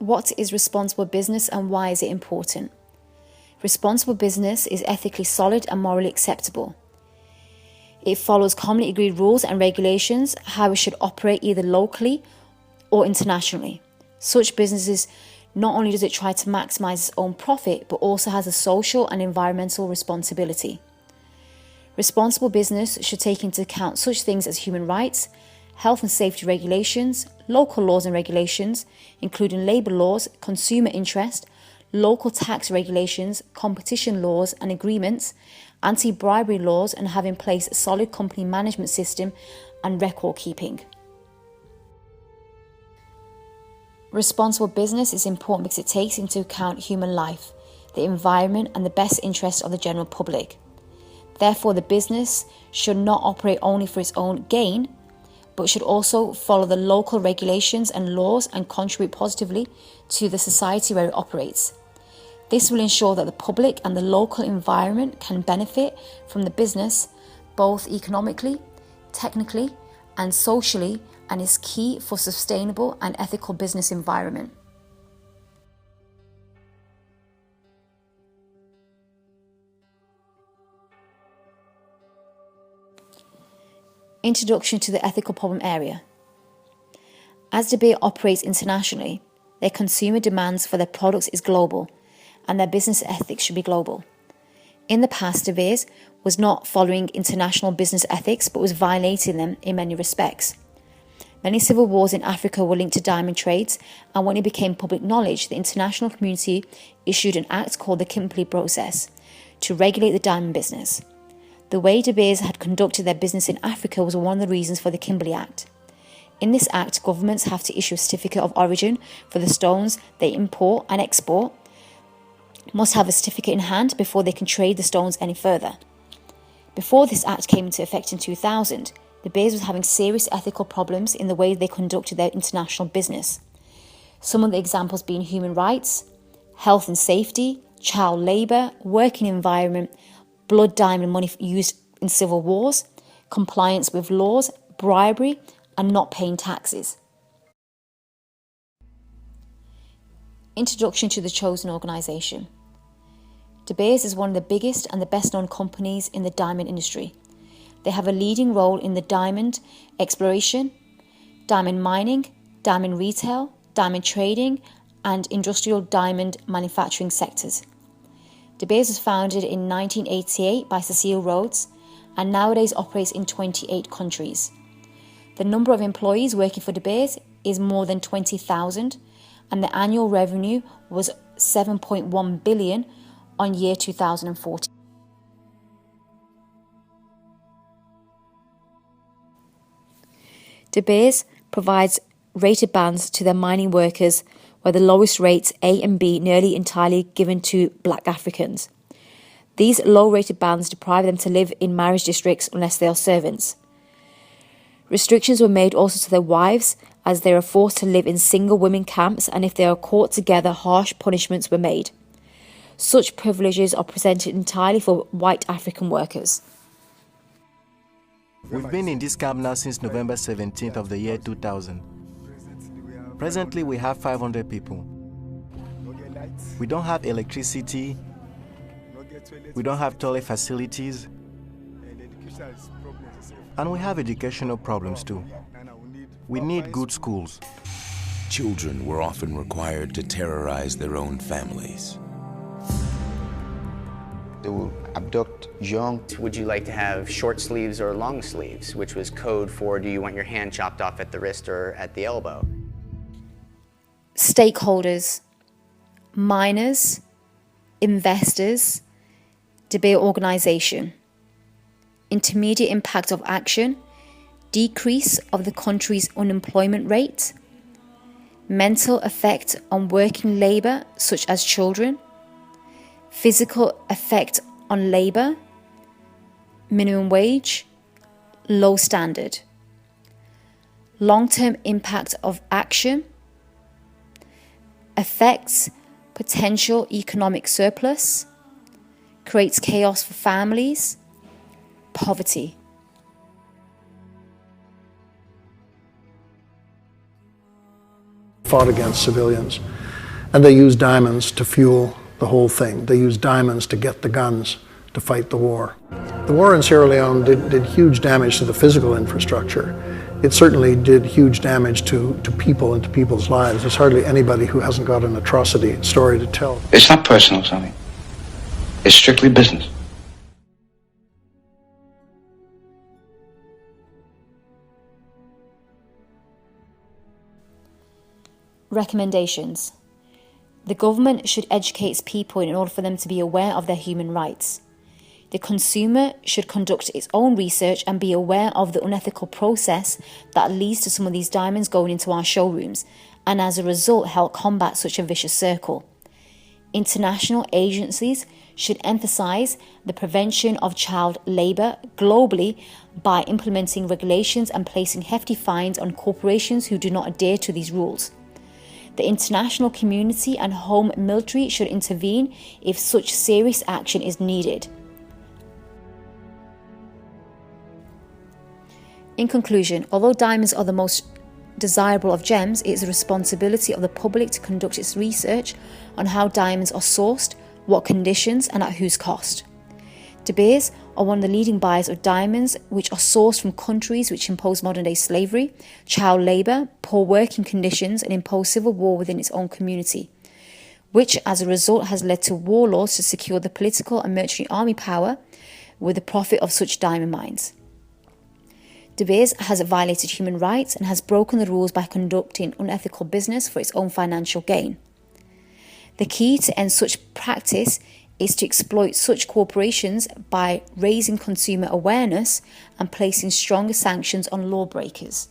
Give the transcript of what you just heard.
What is responsible business and why is it important? Responsible business is ethically solid and morally acceptable. It follows commonly agreed rules and regulations how it should operate either locally or internationally. Such businesses, not only does it try to maximize its own profit, but also has a social and environmental responsibility. Responsible business should take into account such things as human rights, health and safety regulations, local laws and regulations, including labour laws, consumer interest, local tax regulations, competition laws and agreements, anti-bribery laws, and have in place a solid company management system and record keeping. Responsible business is important because it takes into account human life, the environment, and the best interests of the general public. Therefore, the business should not operate only for its own gain, but should also follow the local regulations and laws and contribute positively to the society where it operates. This will ensure that the public and the local environment can benefit from the business, both economically, technically, and socially, and is key for sustainable and ethical business environment. Introduction to the ethical problem area. As Dubai operates internationally, their consumer demands for their products is global, and their business ethics should be global. In the past, Dubai was not following international business ethics, but was violating them in many respects. Many civil wars in Africa were linked to diamond trades, and when it became public knowledge, the international community issued an act called the Kimberley Process to regulate the diamond business. The way Dubai had conducted their business in Africa was one of the reasons for the Kimberley Act. In this act, governments have to issue a certificate of origin for the stones they import and export, must have a certificate in hand before they can trade the stones any further. Before this act came into effect in 2000, Dubai was having serious ethical problems in the way they conducted their international business. Some of the examples being human rights, health and safety, child labour, working environment, blood, diamond money used in civil wars, compliance with laws, bribery, and not paying taxes. Introduction to the chosen organisation. De Beers is one of the biggest and the best known companies in the diamond industry. They have a leading role in the diamond exploration, diamond mining, diamond retail, diamond trading, and industrial diamond manufacturing sectors. De Beers was founded in 1988 by Cecile Rhodes and nowadays operates in 28 countries. The number of employees working for De Beers is more than 20,000, and the annual revenue was 7.1 billion on year 2014. De Beers provides rated bands to their mining workers, where the lowest rates, A and B, nearly entirely given to black Africans. These low-rated bands deprive them to live in marriage districts unless they are servants. Restrictions were made also to their wives, as they are forced to live in single women camps, and if they are caught together, harsh punishments were made. Such privileges are presented entirely for white African workers. We've been in this camp now since November 17th of the year 2000. Presently, we have 500 people. We don't have electricity, we don't have toilet facilities, and we have educational problems too. We need good schools. Children were often required to terrorize their own families. They will abduct young. Would you like to have short sleeves or long sleeves, which was code for do you want your hand chopped off at the wrist or at the elbow? Stakeholders, miners, investors, debate organisation. Intermediate impact of action, decrease of the country's unemployment rate, mental effect on working labour such as children, physical effect on labour, minimum wage, low standard, long-term impact of action, affects potential economic surplus, creates chaos for families, poverty. Fought against civilians And they use diamonds to fuel the whole thing. They use diamonds to get the guns to fight the war. The war in Sierra Leone did huge damage to the physical infrastructure. It certainly did huge damage to people and to people's lives. There's hardly anybody who hasn't got an atrocity story to tell. It's not personal, Sonny. It's strictly business. Recommendations. The government should educate its people in order for them to be aware of their human rights. The consumer should conduct its own research and be aware of the unethical process that leads to some of these diamonds going into our showrooms, and as a result help combat such a vicious circle. International agencies should emphasize the prevention of child labour globally by implementing regulations and placing hefty fines on corporations who do not adhere to these rules. The international community and home military should intervene if such serious action is needed. In conclusion, although diamonds are the most desirable of gems, it is the responsibility of the public to conduct its research on how diamonds are sourced, what conditions, and at whose cost. De Beers are one of the leading buyers of diamonds, which are sourced from countries which impose modern-day slavery, child labour, poor working conditions, and impose civil war within its own community, which as a result has led to warlords to secure the political and military army power with the profit of such diamond mines. De Beers has violated human rights and has broken the rules by conducting unethical business for its own financial gain. The key to end such practice is to exploit such corporations by raising consumer awareness and placing stronger sanctions on lawbreakers.